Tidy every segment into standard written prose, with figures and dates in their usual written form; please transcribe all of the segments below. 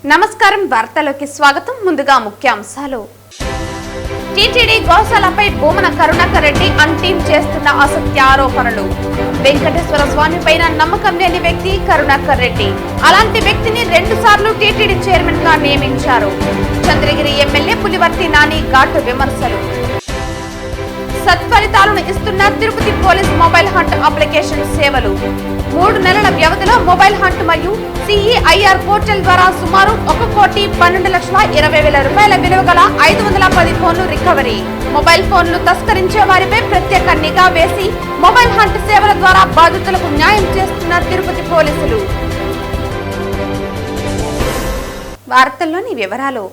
నమస్కారం, వార్తలోకి స్వాగతం. ముందుగా ముఖ్యాంశాలు. టీటీడీ గోశాలపై భూమన కరుణాకర్ రెడ్డి అంటీం చేస్తున్న అసత్య ఆరోపణలు. వెంకటేశ్వర స్వామి పైన నమ్మకం లేని వ్యక్తి కరుణాకర్ రెడ్డి. అలాంటి వ్యక్తిని 2 సార్లు టీటీడీ చైర్మన్ గా నియమించారు. చంద్రగిరి ఎమ్మెల్యే పులివర్తి నాని ఘాటు విమర్శలు. సత్ఫలితాలను ఇస్తున్న Tirupati police mobile hunt application సేవలు. 3 నెలల వ్యవధిలో మొబైల్ హంట్ మరియు సిఈఐఆర్ పోర్టల్ ద్వారా సుమారు 1,12,20,000 రూపాయల విలువ గల 510 ఫోన్లు రికవరీ. మొబైల్ ఫోన్లు తస్కరించే వారిపై ప్రత్యేక నిఘా వేసి మొబైల్ హంట్ సేవల ద్వారా బాధితులకు న్యాయం చేస్తున్న తిరుపతి పోలీసులు. వార్తల్లోని వివరాలు.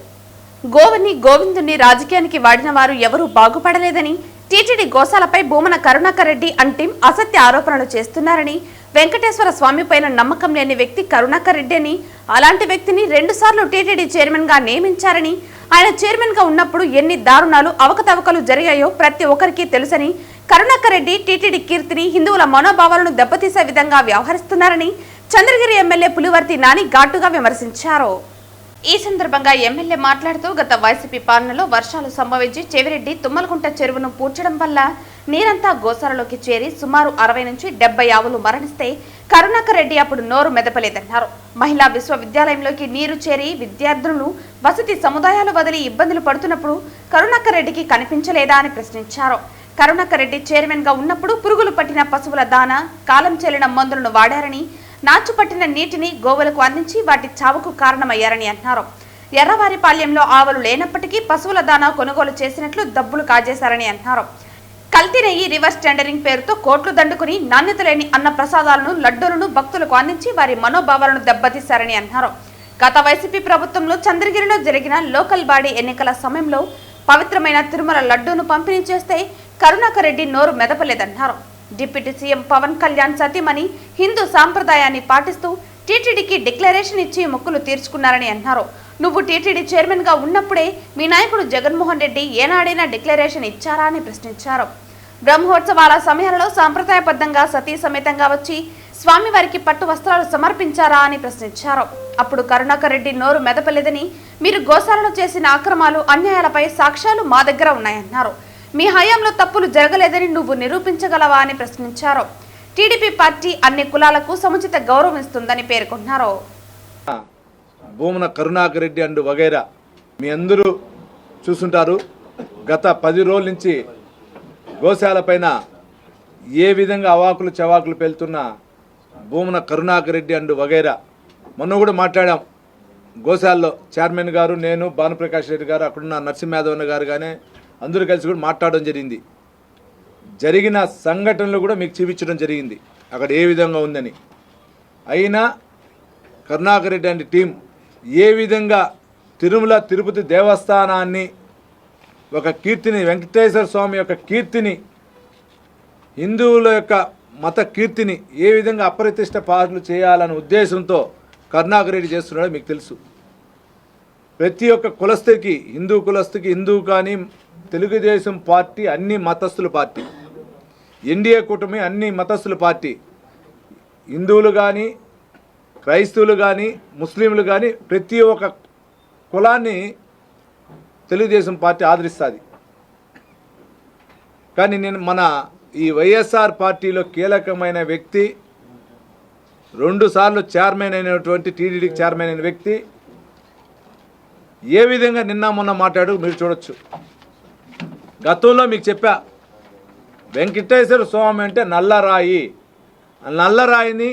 గోవని గోవిందుని రాజకీయానికి వాడిన వారు ఎవరూ బాగుపడలేదని, టీటీడీ గోశాలపై భూమన కరుణాకర్ రెడ్డి అంటీం అసత్య ఆరోపణలు చేస్తున్నారని, వెంకటేశ్వర స్వామి పైన నమ్మకం లేని వ్యక్తి కరుణాకర్ రెడ్డి అని, అలాంటి వ్యక్తిని 2 సార్లు టీటీడీ చైర్మన్ గా నియమించారని, ఆయన చైర్మన్ గా ఉన్నప్పుడు ఎన్ని దారుణాలు అవకతవకలు జరిగాయో ప్రతి ఒక్కరికి తెలుసని, కరుణాకర్ రెడ్డి టీటీడీ కీర్తిని, హిందువుల మనోభావాలను దెబ్బతీసే విధంగా వ్యవహరిస్తున్నారని చంద్రగిరి ఎమ్మెల్యే పులివర్తి నాని ఘాటుగా విమర్శించారు. ఈ సందర్భంగా ఎమ్మెల్యే మాట్లాడుతూ, గత వైసీపీ పాలనలో వర్షాలు సంభవించి చెవిరెడ్డి తుమ్మలకుంట చెరువును పూడ్చడం వల్ల నీరంతా గోశాలలోకి చేరి సుమారు 60 నుంచి 70 ఆవులు మరణిస్తే కరుణాకర్ రెడ్డి అప్పుడు నోరు మెదపలేదన్నారు. మహిళా విశ్వవిద్యాలయంలోకి నీరు చేరి విద్యార్థులను వసతి సముదాయాలు వదిలి ఇబ్బందులు పడుతున్నప్పుడు కరుణాకర్ రెడ్డికి కనిపించలేదా అని ప్రశ్నించారు. కరుణాకర్ రెడ్డి చైర్మన్ గా ఉన్నప్పుడు పురుగులు పట్టిన పశువుల దాన, కాలం చెల్లిన మందులను వాడారని, నాచు పట్టిన నీటిని గోవులకు అందించి వాటి చావుకు కారణమయ్యారని అన్నారు. ఎర్రవారిపాళ్యంలో ఆవులు లేనప్పటికీ పశువుల దానా కొనుగోలు చేసినట్లు డబ్బులు కాజేశారని అన్నారు. కల్తీ నెయ్యి రివర్స్ టెండరింగ్ పేరుతో కోట్లు దండుకుని నాణ్యత లేని అన్న ప్రసాదాలను, లడ్డూలను భక్తులకు అందించి వారి మనోభావాలను దెబ్బతీశారని అన్నారు. గత వైసీపీ ప్రభుత్వంలో చంద్రగిరిలో జరిగిన లోకల్ బాడీ ఎన్నికల సమయంలో పవిత్రమైన తిరుమల లడ్డూను పంపిణీ చేస్తే కరుణాకర్ రెడ్డి నోరు మెదపలేదన్నారు. డిప్యూటీ సీఎం పవన్ కళ్యాణ్ సతీమణి హిందూ సాంప్రదాయాన్ని పాటిస్తూ టీటీడీకి డిక్లరేషన్ ఇచ్చి మొక్కులు తీర్చుకున్నారని అన్నారు. నువ్వు టీటీడీ చైర్మన్ గా ఉన్నప్పుడే మీ నాయకుడు జగన్మోహన్ రెడ్డి ఏనాడైనా డిక్లరేషన్ ఇచ్చారా అని ప్రశ్నించారు. బ్రహ్మోత్సవాల సమయాలలో సాంప్రదాయబద్ధంగా సతీ సమేతంగా వచ్చి స్వామివారికి పట్టు వస్త్రాలు సమర్పించారా అని ప్రశ్నించారు. అప్పుడు కరుణాకర్ రెడ్డి నోరు మెదపలేదని, మీరు గోశాలలో చేసిన అక్రమాలు, అన్యాయాలపై సాక్ష్యాలు మా దగ్గర ఉన్నాయన్నారు. మీ హయాంలో తప్పులు జరగలేదని నువ్వు నిరూపించగలవా అని ప్రశ్నించారు. టీడీపీ పార్టీ అన్ని కులాలకు సముచిత గౌరవం ఇస్తుందని పేర్కొన్నారు. భూమన కరుణాకర్ రెడ్డి అండ్ వగైరా మీ అందరూ చూస్తుంటారు. గత 10 రోజుల నుంచి గోశాల పైన ఏ విధంగా అవాకులు చవాకులు పేలుతున్న భూమన కరుణాకర్ రెడ్డి అండ్ వగైరా. మొన్న కూడా మాట్లాడాం. గోశాలలో చైర్మన్ గారు, నేను, భానుప్రకాష్ రెడ్డి గారు, అక్కడున్న నరసింహయాదవ్ గారు కానీ అందరూ కలిసి కూడా మాట్లాడడం జరిగింది. జరిగిన సంఘటనలు కూడా మీకు చూపించడం జరిగింది అక్కడ ఏ విధంగా ఉందని. అయినా కరుణాకర్ రెడ్డి అండ్ టీం ఏ విధంగా తిరుమల తిరుపతి దేవస్థానాన్ని, ఒక కీర్తిని, వెంకటేశ్వర స్వామి యొక్క కీర్తిని, హిందువుల యొక్క మత కీర్తిని ఏ విధంగా అప్రతిష్ట పాటలు చేయాలనే ఉద్దేశంతో కరుణాకర్ రెడ్డి చేస్తున్నాడో మీకు తెలుసు. ప్రతి ఒక్క కులస్తుకి, హిందూ కులస్తుకి, హిందూ కానీ, తెలుగుదేశం పార్టీ అన్ని మతస్థుల పార్టీ, ఎన్డీఏ కూటమి అన్ని మతస్థుల పార్టీ, హిందువులు కానీ, క్రైస్తవులు కానీ, ముస్లింలు కానీ ప్రతి ఒక్క కులాన్ని తెలుగుదేశం పార్టీ ఆదరిస్తుంది. కానీ నేను మన ఈ వైఎస్ఆర్ పార్టీలో కీలకమైన వ్యక్తి, 2 సార్లు చైర్మన్ అయినటువంటి టీటీడీకి చైర్మన్ అయిన వ్యక్తి ఏ విధంగా నిన్న మొన్న మాట్లాడు మీరు చూడొచ్చు. గతంలో మీకు చెప్పా, వెంకటేశ్వర స్వామి అంటే నల్లరాయి, నల్లరాయిని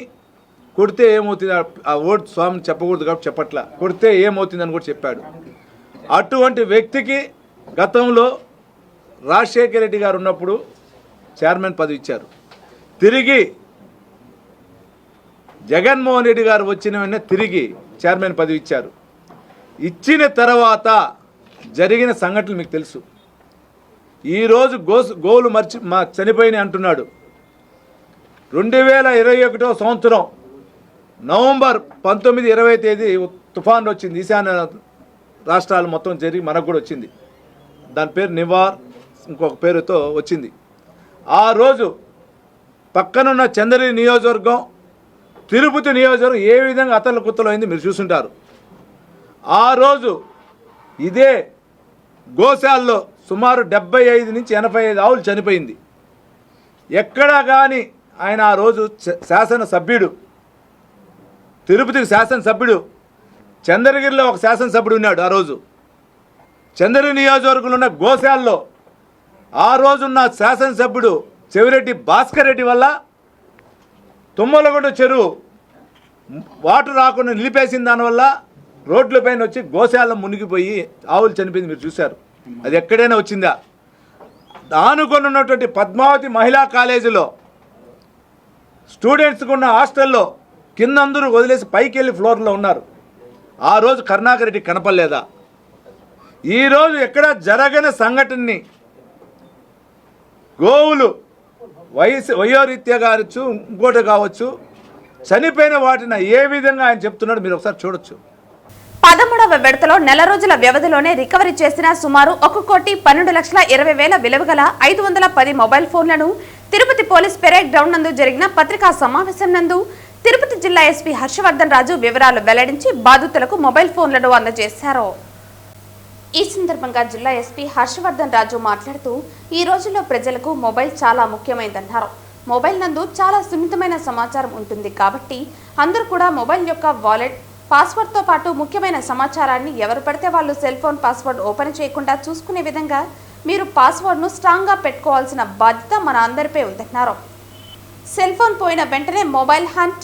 కొడితే ఏమవుతుంది, ఆ ఓటు స్వామిని చెప్పకూడదు కాబట్టి చెప్పట్లా, కొడితే ఏమవుతుందని కూడా చెప్పాడు. అటువంటి వ్యక్తికి గతంలో రాజశేఖర రెడ్డి గారు ఉన్నప్పుడు చైర్మన్ పదవి ఇచ్చారు. తిరిగి జగన్మోహన్ రెడ్డి గారు వచ్చిన వెంటనే తిరిగి చైర్మన్ పదవి ఇచ్చారు. ఇచ్చిన తర్వాత జరిగిన సంఘటనలు మీకు తెలుసు. ఈరోజు గోవులు చనిపోయినాయి అంటున్నాడు. 2021 సంవత్సరం నవంబర్ 19, 20 తేదీ తుఫాన్ వచ్చింది. ఈశాన్య రాష్ట్రాలు మొత్తం జరిగి మనకు కూడా వచ్చింది. దాని పేరు నివార్, ఇంకొక పేరుతో వచ్చింది. ఆ రోజు పక్కనున్న చంద్రగిరి నియోజకవర్గం, తిరుపతి నియోజకవర్గం ఏ విధంగా అతల కుత్తలు అయింది మీరు చూసుంటారు. ఆ రోజు ఇదే గోశాలలో సుమారు 75 నుంచి 85 ఆవులు చనిపోయింది. ఎక్కడా కానీ ఆయన ఆ రోజు శాసనసభ్యుడు, తిరుపతికి శాసనసభ్యుడు, చంద్రగిరిలో ఒక శాసనసభ్యుడు ఉన్నాడు. ఆ రోజు చంద్రగిరి నియోజకవర్గంలో ఉన్న గోశాలలో ఆ రోజున్న శాసనసభ్యుడు చెవిరెడ్డి భాస్కర్ రెడ్డి వల్ల తుమ్మలగొండ చెరువు వాటర్ రాకుండా నిలిపేసిన దానివల్ల రోడ్లపైన వచ్చి గోశాల మునిగిపోయి ఆవులు చనిపోయింది. మీరు చూశారు. అది ఎక్కడైనా వచ్చిందా? ఆనుకొని ఉన్నటువంటి పద్మావతి మహిళా కాలేజీలో స్టూడెంట్స్కి ఉన్న హాస్టల్లో కింద అందరూ వదిలేసి పైకి వెళ్ళి ఫ్లోర్లో ఉన్నారు. ఆ రోజు కరుణాకర్ రెడ్డి కనపడలేదా? ఈరోజు ఎక్కడ జరగని సంఘటనని గోవులు వయోరీత్యా కావచ్చు, ఇంకోటి కావచ్చు, చనిపోయిన వాటిని ఏ విధంగా ఆయన చెప్తున్నాడు మీరు ఒకసారి చూడొచ్చు. 13వ విడతలో నెల రోజుల వ్యవధిలోనే రికవరీ చేసిన సుమారు 1,12,20,000 విలువ గల 510 మొబైల్ ఫోన్లను తిరుపతి పోలీస్ పెరేడ్ గ్రౌండ్ నందు జరిగిన పత్రికా సమావేశం నందు తిరుపతి జిల్లా ఎస్పీ హర్షవర్ధన్ రాజు వివరాలు వెల్లడించి బాధితులకు మొబైల్ ఫోన్లను అందజేశారు. ఈ సందర్భంగా జిల్లా ఎస్పీ హర్షవర్ధన్ రాజు మాట్లాడుతూ ఈ రోజుల్లో ప్రజలకు మొబైల్ చాలా ముఖ్యమైనదన్నారు. మొబైల్ నందు చాలా సున్నితమైన సమాచారం ఉంటుంది కాబట్టి అందరూ కూడా మొబైల్ యొక్క వాలెట్, పాస్వర్డ్తో పాటు ముఖ్యమైన సమాచారాన్ని ఎవరు పడితే వాళ్ళు సెల్ ఫోన్ పాస్వర్డ్ ఓపెన్ చేయకుండా చూసుకునే విధంగా మీరు పాస్వర్డ్ను స్ట్రాంగ్గా పెట్టుకోవాల్సిన బాధ్యత మన అందరిపై ఉందన్నారు. సెల్ ఫోన్ పోయిన వెంటనే మొబైల్ హంట్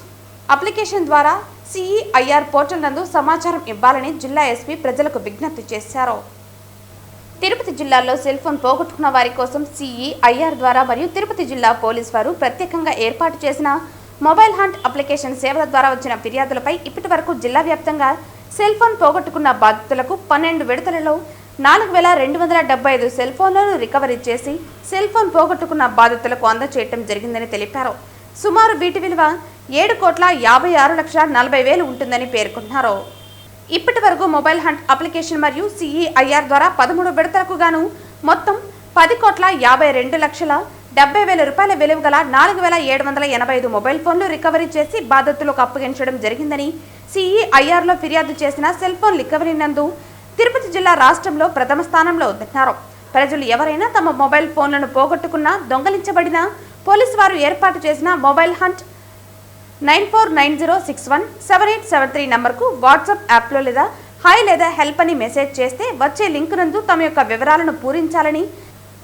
అప్లికేషన్ ద్వారా CEIR పోర్టల్ నందు సమాచారం ఇవ్వాలని జిల్లా ఎస్పీ ప్రజలకు విజ్ఞప్తి చేశారు. తిరుపతి జిల్లాలో సెల్ ఫోన్ పోగొట్టుకున్న వారి కోసం CEIR ద్వారా మరియు తిరుపతి జిల్లా పోలీస్ వారు ప్రత్యేకంగా ఏర్పాటు చేసిన మొబైల్ హంట్ అప్లికేషన్ సేవల ద్వారా వచ్చిన ఫిర్యాదులపై ఇప్పటి వరకు జిల్లా వ్యాప్తంగా సెల్ ఫోన్ పోగొట్టుకున్న బాధితులకు 12 విడతలలో 4,275 సెల్ ఫోన్లను రికవరీ చేసి సెల్ ఫోన్ పోగొట్టుకున్న బాధితులకు అందజేయడం జరిగిందని తెలిపారు. సుమారు వీటి విలువ 7,56,40,000 ఉంటుందని పేర్కొన్నారు. ఇప్పటి వరకు మొబైల్ హంట్ అప్లికేషన్ మరియు CEIR ద్వారా 13 విడతలకు గాను మొత్తం 10,52,70,000 రూపాయల విలువ గల 4,785 మొబైల్ ఫోన్లు రికవరీ చేసి బాధితులకు అప్పగించడం జరిగిందని CEIRలో ఫిర్యాదు చేసిన సెల్ ఫోన్ రికవరీ నందు తిరుపతి జిల్లా రాష్ట్రంలో ప్రథమ స్థానంలో ఉందన్నారు. ప్రజలు ఎవరైనా తమ మొబైల్ ఫోన్లను పోగొట్టుకున్నా, దొంగలించబడినా పోలీసు వారు ఏర్పాటు చేసిన మొబైల్ హంట్ 9490617873 నంబర్కు వాట్సాప్ యాప్లో లేదా హాయ్ లేదా హెల్ప్ అని మెసేజ్ చేస్తే వచ్చే లింక్ నందు తమ యొక్క వివరాలను పూరించాలని,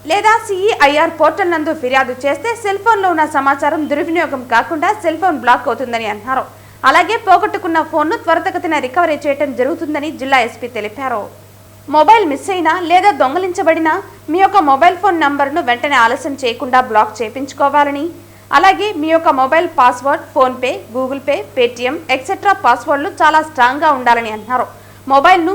లేదా CEIR పోర్టల్ నందు ఫిర్యాదు చేస్తే సెల్ ఫోన్లో ఉన్న సమాచారం దుర్వినియోగం కాకుండా సెల్ ఫోన్ బ్లాక్ అవుతుందని అన్నారు. అలాగే పోగొట్టుకున్న ఫోన్ను త్వరితగతిన రికవరీ చేయడం జరుగుతుందని జిల్లా ఎస్పీ తెలిపారు. మొబైల్ మిస్ అయినా లేదా దొంగలించబడినా మీ యొక్క మొబైల్ ఫోన్ నంబర్ను వెంటనే ఆలస్యం చేయకుండా బ్లాక్ చేయించుకోవాలని, అలాగే మీ యొక్క mobile password, PhonePe, Google pay, Paytm etcetera పాస్వర్డ్లు చాలా స్ట్రాంగ్గా ఉండాలని అన్నారు. మొబైల్ను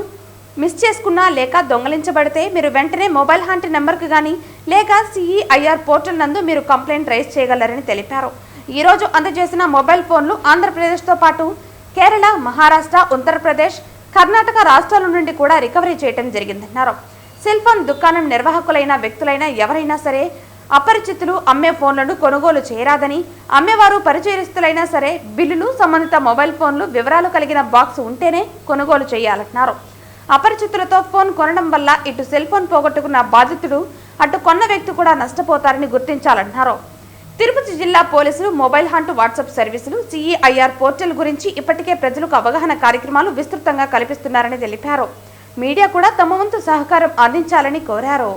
మిస్ చేసుకున్నా లేక దొంగలించబడితే మీరు వెంటనే మొబైల్ హంట్ నెంబర్కు కానీ లేక CEIR పోర్టల్ నందు మీరు కంప్లైంట్ రైజ్ చేయగలరని తెలిపారు. ఈరోజు అందజేసిన మొబైల్ ఫోన్లు ఆంధ్రప్రదేశ్తో పాటు కేరళ, మహారాష్ట్ర, ఉత్తరప్రదేశ్, కర్ణాటక రాష్ట్రాల నుండి కూడా రికవరీ చేయడం జరిగిందన్నారు. సెల్ ఫోన్ దుకాణం నిర్వాహకులైన వ్యక్తులైనా ఎవరైనా సరే అపరిచితులు అమ్మే ఫోన్లను కొనుగోలు చేయరాదని, అమ్మేవారు పరిచయస్తులైనా సరే బిల్లులు, సంబంధిత మొబైల్ ఫోన్లు వివరాలు కలిగిన బాక్స్ ఉంటేనే కొనుగోలు చేయాలన్నారు. అపరిచితులతో ఫోన్ కొనడం వల్ల ఇటు సెల్ ఫోన్ పోగొట్టుకున్న బాధితుడు, అటు కొన్న వ్యక్తి కూడా నష్టపోతారని గుర్తించాలన్నారు. తిరుపతి జిల్లా పోలీసులు మొబైల్ హంట్ వాట్సాప్ సర్వీసులు, CEIR పోర్టల్ గురించి ఇప్పటికే ప్రజలకు అవగాహన కార్యక్రమాలు విస్తృతంగా కల్పిస్తున్నారని తెలిపారు. మీడియా కూడా తమ వంతు సహకారం అందించాలని కోరారు.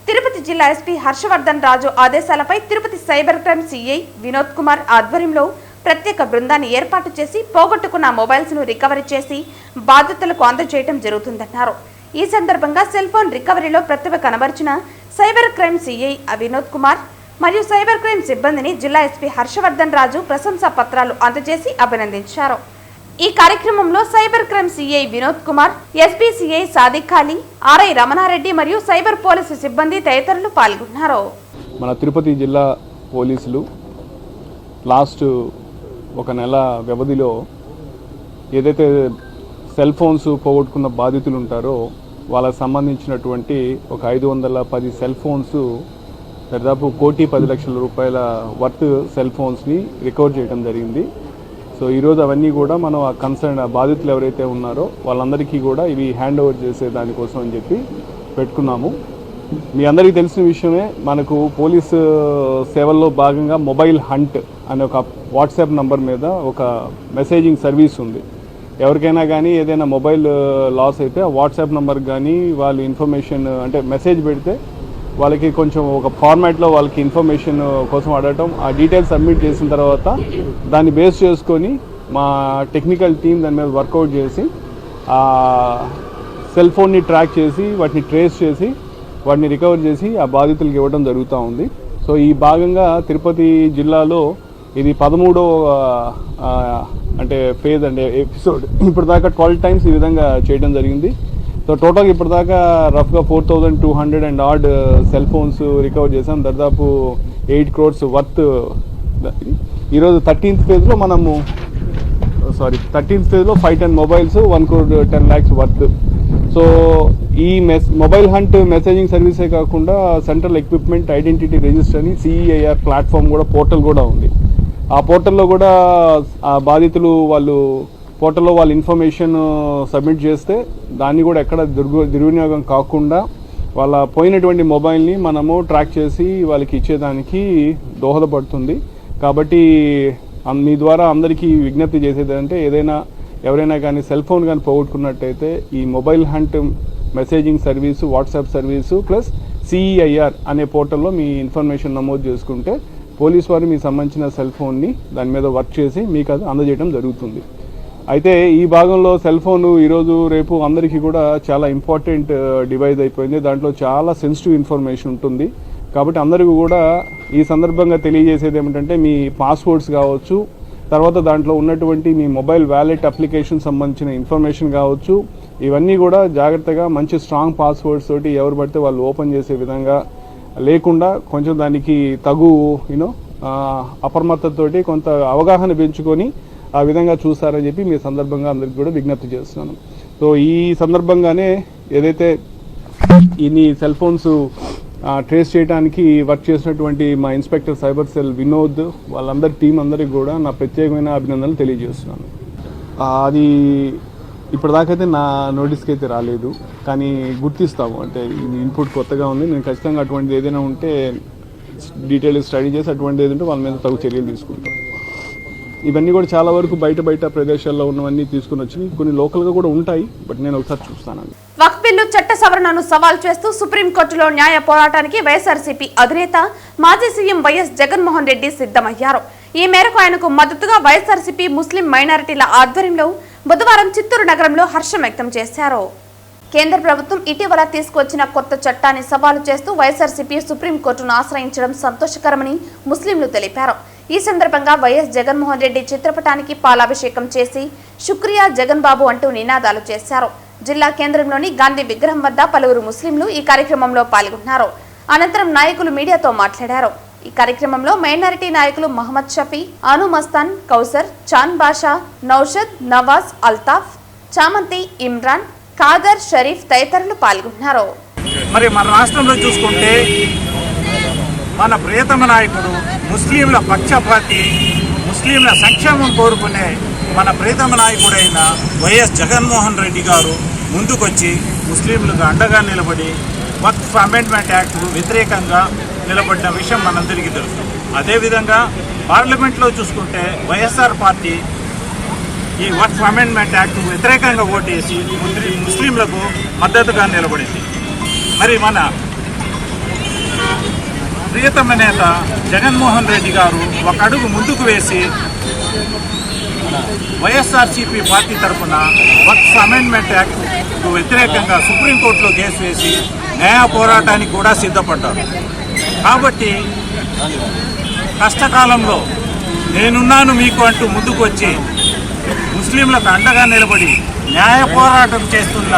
తిరుపతి జిల్లా ఎస్పీ హర్షవర్ధన్ రాజు ఆదేశాలపై Tirupati cyber crime CI Vinod Kumar ఆధ్వర్యంలో ప్రత్యేక బృందాన్ని ఏర్పాటు చేసి పోగొట్టుకున్న మొబైల్స్ ను రికవరీ చేసి బాధితులకు అందజేయడం జరుగుతుందన్నారు. ఈ సందర్భంగా సెల్ ఫోన్ రికవరీలో ప్రతిభ కనబరిచిన cyber crime CI Vinod Kumar మరియు సైబర్ క్రైమ్ సిబ్బందిని జిల్లా ఎస్పీ హర్షవర్ధన్ రాజు ప్రశంసా పత్రాలు అందజేసి అభినందించారు. ఈ కార్యక్రమంలో cyber crime CI Vinod Kumar, SP CI Sadiq Ali, RI Ramana Reddy మరియు సైబర్ పోలీసు సిబ్బంది తదితరులు పాల్గొన్నారు. మన తిరుపతి జిల్లా పోలీసులు లాస్ట్ ఒక నెల వ్యవధిలో ఏదైతే సెల్ ఫోన్స్ పోగొట్టుకున్న బాధితులు ఉంటారో వాళ్ళకు సంబంధించినటువంటి ఒక 510 సెల్ ఫోన్స్, దాదాపు 1,10,00,000 రూపాయల వర్త్ సెల్ ఫోన్స్ని రికవర్ చేయడం జరిగింది. సో ఈరోజు అవన్నీ కూడా మనం ఆ కన్సర్న్ బాధితులు ఎవరైతే ఉన్నారో వాళ్ళందరికీ కూడా ఇవి హ్యాండ్ ఓవర్ చేసే దానికోసం అని చెప్పి పెట్టుకున్నాము. మీ అందరికీ తెలిసిన విషయమే, మనకు పోలీసు సేవల్లో భాగంగా మొబైల్ హంట్ అనే ఒక వాట్సాప్ నంబర్ మీద ఒక మెసేజింగ్ సర్వీస్ ఉంది. ఎవరికైనా కానీ ఏదైనా మొబైల్ లాస్ అయితే ఆ వాట్సాప్ నెంబర్కి కానీ వాళ్ళు ఇన్ఫర్మేషన్ అంటే మెసేజ్ పెడితే వాళ్ళకి కొంచెం ఒక ఫార్మాట్లో వాళ్ళకి ఇన్ఫర్మేషన్ కోసం అడగటం, ఆ డీటెయిల్స్ సబ్మిట్ చేసిన తర్వాత దాన్ని బేస్ చేసుకొని మా టెక్నికల్ టీం దాని మీద వర్కౌట్ చేసి ఆ సెల్ ఫోన్ని ట్రాక్ చేసి వాటిని ట్రేస్ చేసి వాటిని రికవర్ చేసి ఆ బాధితులకు ఇవ్వడం జరుగుతూ ఉంది. సో ఈ భాగంగా తిరుపతి జిల్లాలో ఇది 13వ అంటే ఫేజ్ అంటే ఎపిసోడ్. ఇప్పటిదాకా 12 టైమ్స్ ఈ విధంగా చేయడం జరిగింది. సో టోటల్గా ఇప్పటిదాకా రఫ్గా 4,200 and odd cell phones recover చేసాం. దాదాపు 8 crores వర్త్. ఈరోజు 13th ఫేజ్లో 510 mobiles 1 crore 10 lakhs worth. So ఈ మొబైల్ హంట్ మెసేజింగ్ సర్వీసే కాకుండా సెంట్రల్ ఎక్విప్మెంట్ ఐడెంటిటీ రిజిస్టర్ అని CEIR ప్లాట్ఫామ్ కూడా పోర్టల్ కూడా ఉంది. ఆ పోర్టల్లో కూడా ఆ బాధితులు వాళ్ళు పోర్టల్లో వాళ్ళ ఇన్ఫర్మేషన్ సబ్మిట్ చేస్తే దాన్ని కూడా ఎక్కడ దుర్వినియోగం కాకుండా వాళ్ళ పోయినటువంటి మొబైల్ని మనము ట్రాక్ చేసి వాళ్ళకి ఇచ్చేదానికి దోహదపడుతుంది. కాబట్టి మీ ద్వారా అందరికీ విజ్ఞప్తి చేసేది అంటే ఎవరైనా కానీ సెల్ ఫోన్ కానీ పోగొట్టుకున్నట్టయితే ఈ mobile hunt messaging service, WhatsApp service plus CEIR అనే పోర్టల్లో మీ ఇన్ఫర్మేషన్ నమోదు చేసుకుంటే పోలీస్ వారు మీకు సంబంధించిన సెల్ ఫోన్ని దాని మీద వర్క్ చేసి మీకు అది అందజేయడం జరుగుతుంది. అయితే ఈ భాగంలో సెల్ ఫోన్ ఈరోజు రేపు అందరికీ కూడా చాలా ఇంపార్టెంట్ డివైస్ అయిపోయింది. దాంట్లో చాలా సెన్సిటివ్ ఇన్ఫర్మేషన్ ఉంటుంది. కాబట్టి అందరికీ కూడా ఈ సందర్భంగా తెలియజేసేది ఏమిటంటే మీ పాస్వర్డ్స్ కావచ్చు, తర్వాత దాంట్లో ఉన్నటువంటి మీ మొబైల్ వ్యాలెట్ అప్లికేషన్ సంబంధించిన ఇన్ఫర్మేషన్ కావచ్చు, ఇవన్నీ కూడా జాగ్రత్తగా మంచి స్ట్రాంగ్ పాస్వర్డ్స్ తోటి ఎవరు పడితే వాళ్ళు ఓపెన్ చేసే విధంగా లేకుండా కొంచెం దానికి తగు అప్రమత్తతోటి కొంత అవగాహన పెంచుకొని ఆ విధంగా చూస్తారని చెప్పి మీ సందర్భంగా అందరికి కూడా విజ్ఞప్తి చేస్తున్నాను. సో ఈ సందర్భంగానే ఏదైతే ఇన్ని సెల్ ఫోన్స్ ట్రేస్ చేయడానికి వర్క్ చేసినటువంటి మా ఇన్స్పెక్టర్ సైబర్ సెల్ వినోద్ వాళ్ళందరి టీం అందరికి కూడా నా ప్రత్యేకమైన అభినందనలు తెలియజేస్తున్నాను. అది ఇప్పటిదాకైతే నా నోటీస్కి అయితే రాలేదు, కానీ గుర్తిస్తాము. అంటే ఇన్పుట్ కొత్తగా ఉంది. నేను ఖచ్చితంగా అటువంటిది ఏదైనా ఉంటే డీటెయిల్ స్టడీ చేసి అటువంటిది ఏదంటే వాళ్ళ మీద తగు చర్యలు తీసుకుంటాం. ఇవన్నీ కూడా చాలా వరకు బయట ప్రదేశాల్లో ఉన్నవన్నీ తీసుకుని వచ్చి కొన్ని లోకల్గా కూడా ఉంటాయి. బట్ నేను ఒకసారి చూస్తానండి. వక్ఫ్ బిల్లు చట్ట సవరణను సవాల్ చేస్తూ సుప్రీంకోర్టులో న్యాయ పోరాటానికి వైఎస్ఆర్సీపీ అధినేత మాజీ సీఎం వైఎస్ జగన్మోహన్ రెడ్డి సిద్ధమయ్యారు. ఈ మేరకు ఆయనకు మద్దతుగా వైఎస్ఆర్సీపీ ముస్లిం మైనారిటీల ఆధ్వర్యంలో బుధవారం చిత్తూరు నగరంలో హర్షం వ్యక్తం చేశారు. కేంద్ర ప్రభుత్వం ఇటీవల తీసుకొచ్చిన కొత్త చట్టాన్ని సవాలు చేస్తూ వైఎస్ఆర్సీపీ సుప్రీంకోర్టును ఆశ్రయించడం సంతోషకరమని ముస్లింలు తెలిపారు. ఈ సందర్భంగా వైఎస్ జగన్మోహన్ రెడ్డి చిత్రపటానికి పాలాభిషేకం చేసి శుక్రియా జగన్ బాబు అంటూ నినాదాలు చేశారు. జిల్లా కేంద్రంలోని గాంధీ విగ్రహం వద్ద పలువురు ముస్లింలు ఈ కార్యక్రమంలో పాల్గొన్నారు. అనంతరం నాయకులు మీడియాతో మాట్లాడారు. ఈ కార్యక్రమంలో మైనారిటీ నాయకులు మహమ్మద్ షఫీ, అను మస్తాన్, కౌసర్, చాన్ బాషా, నౌషద్, నవాజ్, అల్తాఫ్, చామంతి, ఇమ్రాన్, ఖాదర్, షరీఫ్ తదితరులు పాల్గొన్నారు. మరి మన రాష్ట్రంలో చూసుకుంటే మన ప్రియతమ నాయకుడు, ముస్లింల పక్షపాతి, ముస్లింల సంక్షేమం కోరుకునే మన ప్రియతమ నాయకుడైన వైఎస్ జగన్మోహన్ రెడ్డి గారు ముందుకొచ్చి ముస్లింలకు అండగా నిలబడి వక్ఫ్ అమెండ్మెంట్ యాక్ట్ వ్యతిరేకంగా నిలబడిన విషయం మనందరికీ తెలుసు. అదేవిధంగా పార్లమెంట్లో చూసుకుంటే వైఎస్ఆర్ పార్టీ ఈ వక్ఫ్ అమెండ్మెంట్ యాక్ట్ వ్యతిరేకంగా ఓటేసి ముస్లింలకు మద్దతుగా నిలబడింది. మరి మన ప్రియతమ నేత జగన్మోహన్ రెడ్డి గారు ఒక అడుగు ముందుకు వేసి వైఎస్ఆర్సీపీ పార్టీ తరఫున వక్ఫ్ అమెండ్మెంట్ యాక్ట్కు వ్యతిరేకంగా సుప్రీంకోర్టులో కేసు వేసి న్యాయ పోరాటానికి కూడా సిద్ధపడ్డారు. కాబట్టి కష్టకాలంలో నేనున్నాను మీకు అంటూ ముందుకు వచ్చి ముస్లింలకు అండగా నిలబడి న్యాయ పోరాటం చేస్తున్న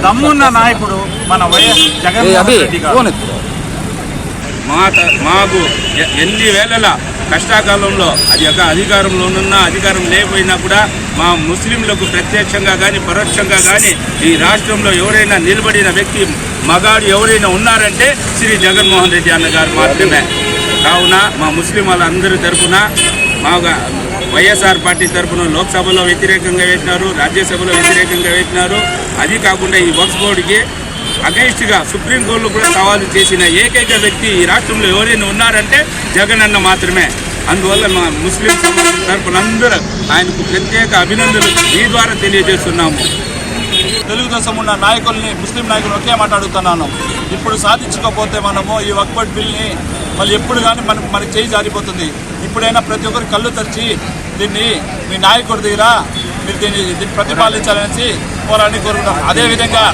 దమ్మున్న నాయకుడు మన వైఎస్ జగన్మోహన్ రెడ్డి గారు. మాకు ఎన్ని వేళల కష్టాకాలంలో అది ఒక అధికారంలో ఉన్న అధికారం లేకపోయినా కూడా మా ముస్లింలకు ప్రత్యక్షంగా కానీ పరోక్షంగా కానీ ఈ రాష్ట్రంలో ఎవరైనా నిలబడిన వ్యక్తి మగాడు ఎవరైనా ఉన్నారంటే శ్రీ జగన్మోహన్ రెడ్డి అన్నగారు మాత్రమే. కావున మా ముస్లిం వాళ్ళందరి తరఫున వైఎస్ఆర్ పార్టీ తరఫున లోక్సభలో వ్యతిరేకంగా వేసినారు, రాజ్యసభలో వ్యతిరేకంగా వేసినారు. అది కాకుండా ఈ వక్ఫ్ బోర్డుకి అగైన్స్ట్గా సుప్రీంకోర్టులో కూడా సవాలు చేసిన ఏకైక వ్యక్తి ఈ రాష్ట్రంలో ఎవరైనా ఉన్నారంటే జగన్ అన్న మాత్రమే. అందువల్ల మా ముస్లిం సమాజం తరఫున అందరూ ఆయనకు ప్రత్యేక అభినందనలు ఈ ద్వారా తెలియజేస్తున్నాము. తెలుగుదేశం ఉన్న నాయకుల్ని, ముస్లిం నాయకులు ఒకే మాట అడుగుతున్నాను. ఇప్పుడు సాధించకపోతే మనము ఈ వక్ఫ్ బోర్డు బిల్ని మళ్ళీ ఎప్పుడు కానీ మనకి చేయి జారిపోతుంది. ఇప్పుడైనా ప్రతి ఒక్కరు కళ్ళు తెరిచి దీన్ని మీ నాయకుడి దగ్గర మీరు దీన్ని ప్రతిపాదించాలనేసి పోరాడి కోరుకుంటాం. అదేవిధంగా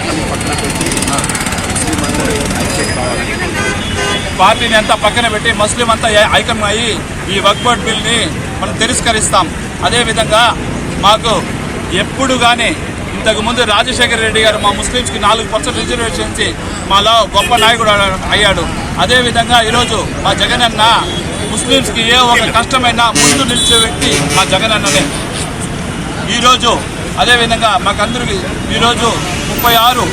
పార్టీని అంతా పక్కన పెట్టి ముస్లిం అంతా ఐక్యం అయ్యి ఈ వక్ఫ్ బోర్డు బిల్ని మనం తిరస్కరిస్తాం. అదేవిధంగా మాకు ఎప్పుడు కానీ ఇంతకుముందు రాజశేఖర రెడ్డి గారు మా ముస్లిమ్స్కి 4% రిజర్వేషన్ ఇచ్చి మాలో గొప్ప నాయకుడు అయ్యాడు. అదేవిధంగా ఈరోజు మా జగన్ అన్న ముస్లిమ్స్కి ఏ ఒక కష్టమైనా ముందు నిలిచే వ్యక్తి మా జగన్ అన్ననే. ఈరోజు అదేవిధంగా మాకందరికి ఈరోజు 36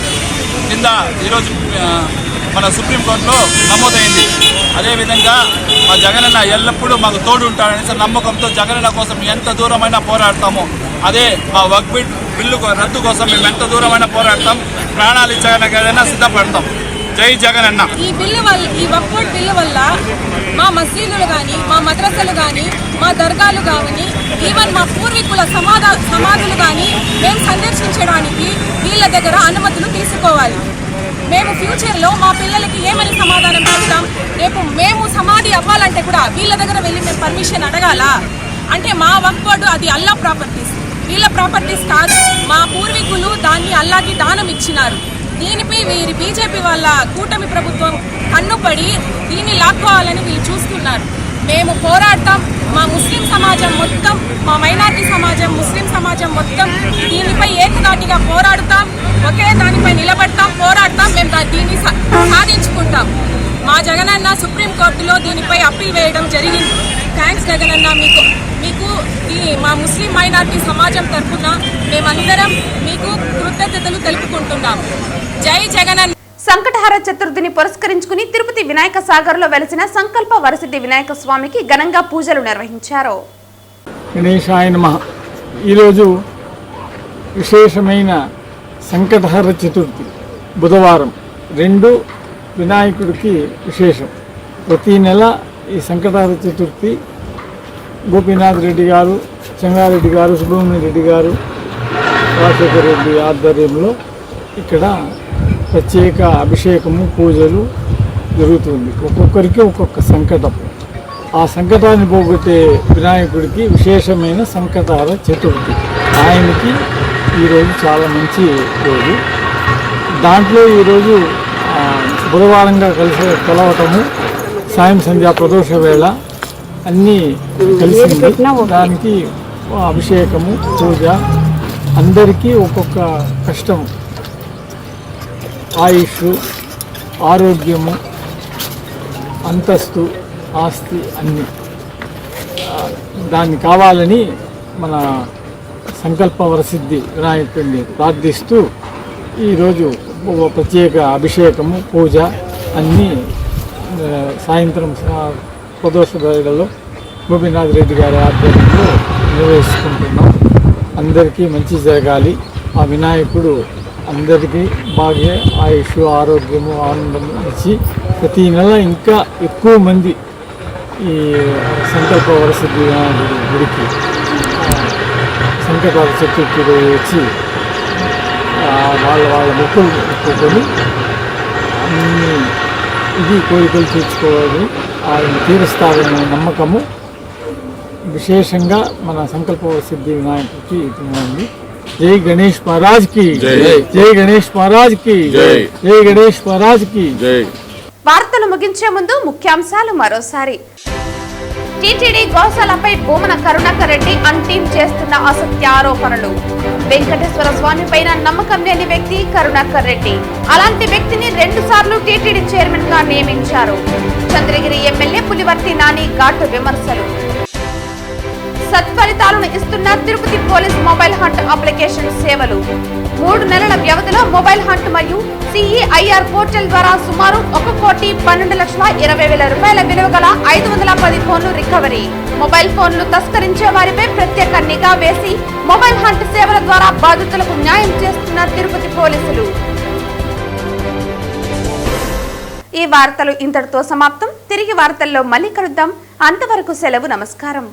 కింద ఈరోజు మన సుప్రీంకోర్టులో నమోదైంది. అదేవిధంగా మా జగనన్న ఎల్లప్పుడూ మాకు తోడు ఉంటాడనేసి నమ్మకంతో జగనన్న కోసం ఎంత దూరమైనా పోరాడతాము. అదే మా వక్ఫ్ బిల్లు రద్దు కోసం మేము ఎంత దూరమైనా పోరాడతాం, ప్రాణాలు ఇచ్చగానైనా సిద్ధపడతాం. జై జగనన్న. ఈ వక్ఫ్ బోర్డు బిల్లు వల్ల మా మసీదులు కానీ, మా మద్రసలు కానీ, మా దర్గాలు కానీ, ఈవెన్ మా పూర్వీకుల సమాధులు కానీ మేము సందర్శించడానికి వీళ్ళ దగ్గర అనుమతులు తీసుకోవాలి. మేము ఫ్యూచర్లో మా పిల్లలకి ఏమని సమాధానం చెప్తాం? రేపు మేము సమాధి అవ్వాలంటే కూడా వీళ్ళ దగ్గర వెళ్ళి మేము పర్మిషన్ అడగాల? అంటే మా వక్ఫ్ బోర్డు అది అల్లా ప్రాపర్టీస్, వీళ్ళ ప్రాపర్టీస్ కాదు. మా పూర్వీకులు దాన్ని అల్లాకి దానం ఇచ్చినారు. దీనిపై వీరి బీజేపీ వాళ్ళ కూటమి ప్రభుత్వం కన్నుపడి దీన్ని లాక్కోవాలని వీళ్ళు చూస్తున్నారు. మేము పోరాడతాం. మా ముస్లిం సమాజం మొత్తం, మా మైనారిటీ సమాజం, ముస్లిం సమాజం మొత్తం దీనిపై ఏకదాటిగా పోరాడుతాం. ఒకే దానిపై నిలబడతాం, పోరాడతాం. మేము దీన్ని సాధించుకుంటాం. మా జగనన్న సుప్రీంకోర్టులో దీనిపై అప్పీల్ వేయడం జరిగింది. థ్యాంక్స్ జగనన్న. మీకు మా ముస్లిం మైనారిటీ సమాజం తరఫున మేమందరం మీకు కృతజ్ఞతలు తెలుపుకుంటున్నాం. జై జగనన్న. సంకటహర చతుర్థిని పురస్కరించుకుని తిరుపతి వినాయక సాగర్ లో వెలిసిన సంకల్ప వరసిద్ధి వినాయక స్వామికి ఘనంగా పూజలు నిర్వహించారు. గణేశాయ నమః. ఈరోజు విశేషమైన సంకటహర చతుర్థి బుధవారం. 2 వినాయకుడికి విశేషం. ప్రతి నెల ఈ సంకటహర చతుర్థి గోపీనాథ్ రెడ్డి గారు, చెంగారెడ్డి గారు, సుబ్రహ్మణ్య రెడ్డి గారు, రాజశేఖర రెడ్డి ఆధ్వర్యంలో ఇక్కడ ప్రత్యేక అభిషేకము, పూజలు జరుగుతుంది. ఒక్కొక్కరికి ఒక్కొక్క సంకటం. ఆ సంకటాన్ని పోగొట్టే వినాయకుడికి విశేషమైన సంకటహర చతుర్థి. ఆయనకి ఈరోజు చాలా మంచి రోజు. దాంట్లో ఈరోజు బుధవారంగా కలవటము, సాయం సంధ్యా ప్రదోష వేళ అన్నీ కలిసింది. దానికి అభిషేకము, పూజ, అందరికీ ఒక్కొక్క కష్టం, ఆయుష్, ఆరోగ్యము, అంతస్తు, ఆస్తి అన్నీ దాన్ని కావాలని మన సంకల్ప వరసిద్ధి వినాయకుడిని ప్రార్థిస్తూ ఈరోజు ప్రత్యేక అభిషేకము, పూజ అన్నీ సాయంత్రం ప్రదోష వేళలో గోపీనాథ్ రెడ్డి గారి ఆధ్వర్యంలో నిర్వహించుకుంటున్నాం. అందరికీ మంచి జరగాలి. ఆ వినాయకుడు అందరికీ బాగా ఆయుష్, ఆరోగ్యము, ఆనందం ఇచ్చి ప్రతి నెల ఇంకా ఎక్కువ మంది ఈ సంకల్ప వరసిద్ధి వినాయకుడి గుడికి సంకల్ప చతుర్థి వచ్చి వాళ్ళ మొక్కులు ఒప్పుకొని అన్ని ఇది కోరికలు తీర్చుకోవాలి, ఆయన తీరుస్తారనే నమ్మకము విశేషంగా మన సంకల్ప సిద్ధి వినాయకుడికి ఉంది. జై గణేష్ మహారాజ్ కి జై గణేష్ మహారాజ్ కి జై గణేష్ మహారాజ్ కి జై. వార్తలు ముగించే ముందు ముఖ్యాంశాలు మరోసారి. టీటీడీ గోశాలపై భూమన కరుణాకర్ రెడ్డి అంటీం చేస్తున్న అసత్య ఆరోపణలు. వెంకటేశ్వర స్వామి పైన నమ్మకం లేని వ్యక్తి కరుణాకర్ రెడ్డి. అలాంటి వ్యక్తిని 2 సార్లు టీటీడీ చైర్మన్ గా నియమించారు. చంద్రగిరి ఎమ్మెల్యే పులివర్తి నాని ఘాటు విమర్శలు. సత్ఫలితాలను ఇస్తున్న Tirupati police mobile hunt application సేవలు. 3 నెలల వ్యవధిలో మొబైల్ హంట్ మరియు సిఈఐఆర్ పోర్టల్ ద్వారా సుమారు 1,12,20,000 రూపాయల విలువ గల 510 ఫోన్లు రికవరీ. మొబైల్ ఫోన్లు తస్కరించే వారిపై ప్రత్యేక నిఘా వేసి మొబైల్ హంట్ సేవల ద్వారా బాధితులకు న్యాయం చేస్తున్న తిరుపతి పోలీసులు. ఈ వార్తలు ఇంతటితో సమాప్తం. తిరిగి వార్తల్లో మళ్ళీ కలుద్దాం. అంతవరకు సెలవు. నమస్కారం.